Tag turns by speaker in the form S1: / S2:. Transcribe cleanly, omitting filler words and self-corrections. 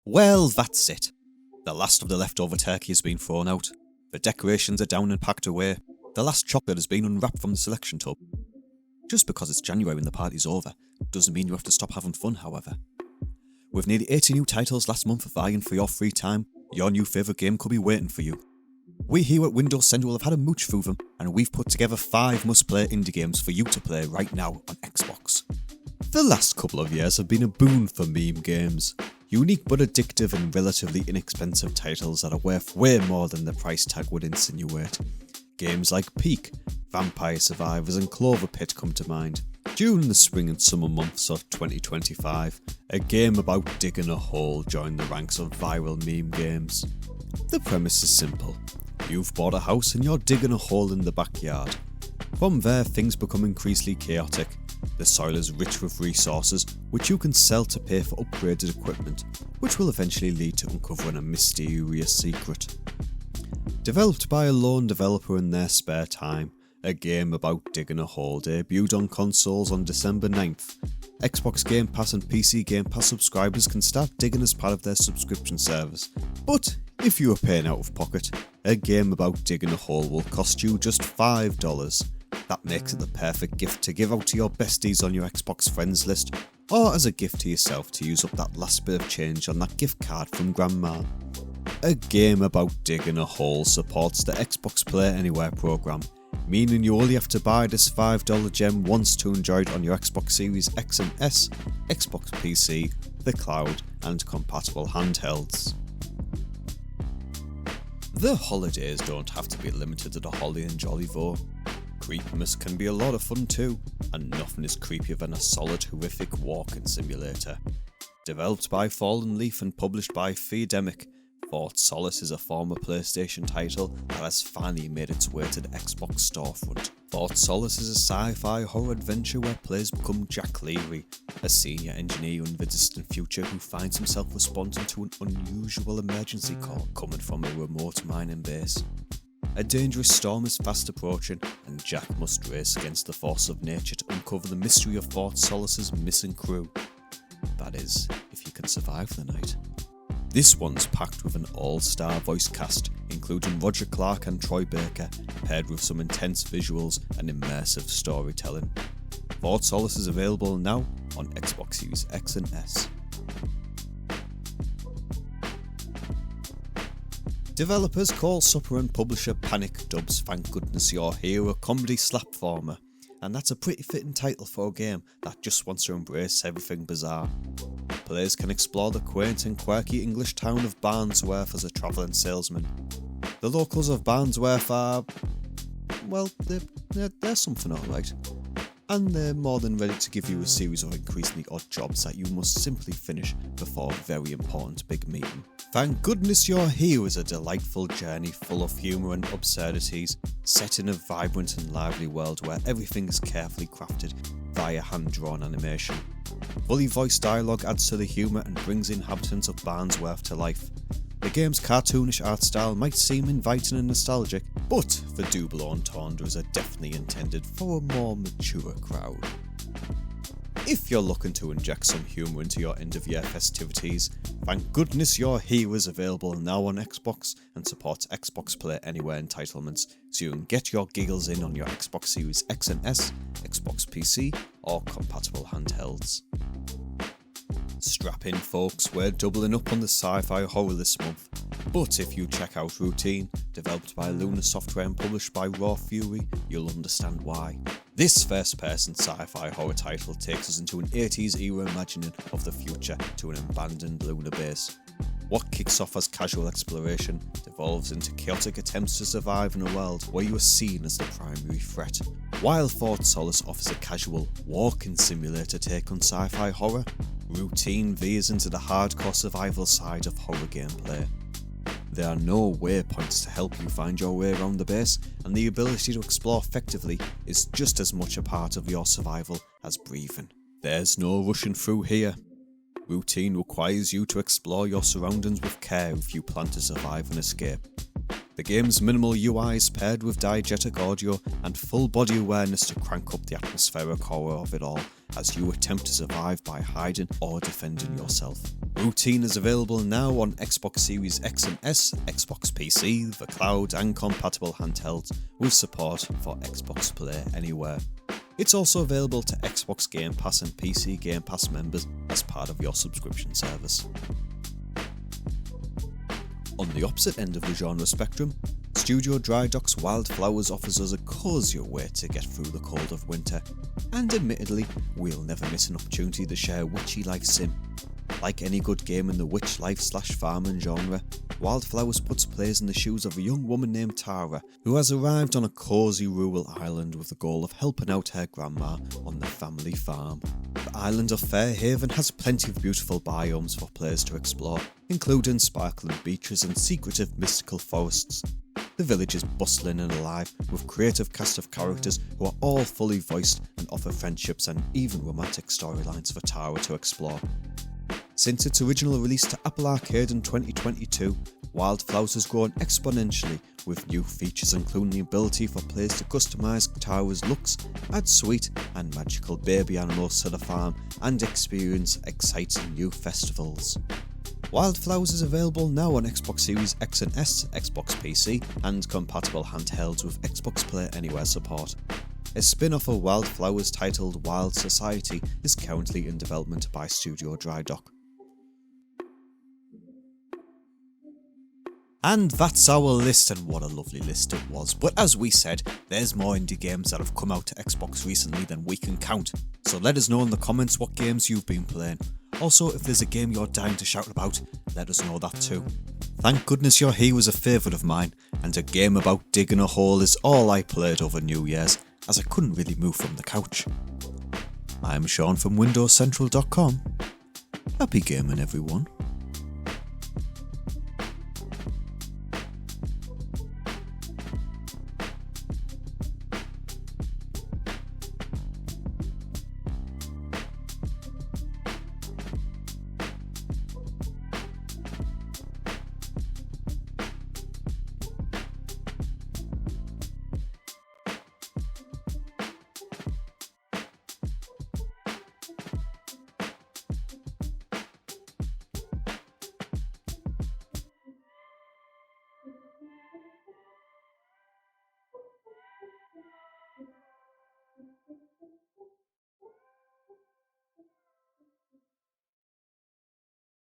S1: Well, that's it. The last of the leftover turkey has been thrown out. The decorations are down and packed away. The last chocolate has been unwrapped from the selection tub. Just because it's January and the party's over, doesn't mean you have to stop having fun, however. With nearly 80 new titles last month vying for your free time, your new favourite game could be waiting for you. We here at Windows Central have had a mooch through them, and we've put together 5 must-play indie games for you to play right now on Xbox. The last couple of years have been a boon for meme games. Unique but addictive and relatively inexpensive titles that are worth way more than the price tag would insinuate. Games like Peak, Vampire Survivors and Clover Pit come to mind. During the spring and summer months of 2025, a game about digging a hole joined the ranks of viral meme games. The premise is simple. You've bought a house and you're digging a hole in the backyard. From there, things become increasingly chaotic. The soil is rich with resources, which you can sell to pay for upgraded equipment, which will eventually lead to uncovering a mysterious secret. Developed by a lone developer in their spare time, a game about digging a hole debuted on consoles on December 9th. Xbox Game Pass and PC Game Pass subscribers can start digging as part of their subscription service. But if you are paying out of pocket, a game about digging a hole will cost you just $5. That makes it the perfect gift to give out to your besties on your Xbox friends list, or as a gift to yourself to use up that last bit of change on that gift card from Grandma. A game about digging a hole supports the Xbox Play Anywhere program, meaning you only have to buy this $5 gem once to enjoy it on your Xbox Series X and S, Xbox PC, the cloud and compatible handhelds. The holidays don't have to be limited to the holly and jolly though. Creepmas can be a lot of fun too, and nothing is creepier than a solid horrific walking simulator. Developed by Fallen Leaf and published by Feedemic, Fort Solis is a former PlayStation title that has finally made its way to the Xbox storefront. Fort Solis is a sci-fi horror adventure where players become Jack Leary, a senior engineer in the distant future who finds himself responding to an unusual emergency call coming from a remote mining base. A dangerous storm is fast approaching, and Jack must race against the force of nature to uncover the mystery of Fort Solis's missing crew. That is, if you can survive the night. This one's packed with an all-star voice cast, including Roger Clark and Troy Baker, paired with some intense visuals and immersive storytelling. Fort Solis is available now on Xbox Series X and S. Developers Call Supper and publisher Panic dubs Thank Goodness You're Here a comedy slapformer, and that's a pretty fitting title for a game that just wants to embrace everything bizarre. Players can explore the quaint and quirky English town of Barnsworth as a travelling salesman. The locals of Barnsworth are, well, they're something alright. And they're more than ready to give you a series of increasingly odd jobs that you must simply finish before a very important big meeting. Thank Goodness You're Here is a delightful journey full of humour and absurdities, set in a vibrant and lively world where everything is carefully crafted via hand-drawn animation. Fully voiced dialogue adds to the humour and brings the inhabitants of Barnsworth to life. The game's cartoonish art style might seem inviting and nostalgic, but the double entendres are definitely intended for a more mature crowd. If you're looking to inject some humour into your end-of-year festivities, Thank Goodness You're Here is available now on Xbox and supports Xbox Play Anywhere entitlements, so you can get your giggles in on your Xbox Series X and S, Xbox PC, or compatible handhelds. Strap in folks, we're doubling up on the sci-fi horror this month, but if you check out Routine, developed by Luna Software and published by Raw Fury, you'll understand why. This first-person sci-fi horror title takes us into an 80s era imagining of the future to an abandoned lunar base. What kicks off as casual exploration devolves into chaotic attempts to survive in a world where you are seen as the primary threat. While Fort Solis offers a casual, walking simulator take on sci-fi horror, Routine veers into the hardcore survival side of horror gameplay. There are no waypoints to help you find your way around the base, and the ability to explore effectively is just as much a part of your survival as breathing. There's no rushing through here. Routine requires you to explore your surroundings with care if you plan to survive and escape. The game's minimal UI is paired with diegetic audio and full body awareness to crank up the atmospheric horror of it all as you attempt to survive by hiding or defending yourself. Routine is available now on Xbox Series X and S, Xbox PC, the cloud and compatible handhelds with support for Xbox Play Anywhere. It's also available to Xbox Game Pass and PC Game Pass members as part of your subscription service. On the opposite end of the genre spectrum, Studio Dry Dock's Wildflowers offers us a cosier way to get through the cold of winter, and admittedly, we'll never miss an opportunity to share a witchy life sim. Like any good game in the witch life/farming genre, Wildflowers puts players in the shoes of a young woman named Tara, who has arrived on a cosy rural island with the goal of helping out her grandma on the family farm. The island of Fairhaven has plenty of beautiful biomes for players to explore, including sparkling beaches and secretive mystical forests. The village is bustling and alive, with a creative cast of characters who are all fully voiced and offer friendships and even romantic storylines for Tara to explore. Since its original release to Apple Arcade in 2022, Wildflowers has grown exponentially, with new features including the ability for players to customise Tara's looks, add sweet and magical baby animals to the farm, and experience exciting new festivals. Wildflowers is available now on Xbox Series X and S, Xbox PC, and compatible handhelds with Xbox Play Anywhere support. A spin-off of Wildflowers titled Wild Society is currently in development by Studio Dry Dock. And that's our list, and what a lovely list it was. But as we said, there's more indie games that have come out to Xbox recently than we can count. So let us know in the comments what games you've been playing. Also, if there's a game you're dying to shout about, let us know that too. Thank goodness You're Here was a favourite of mine, and a game about digging a hole is all I played over New Year's, as I couldn't really move from the couch. I'm Sean from WindowsCentral.com. Happy gaming, everyone.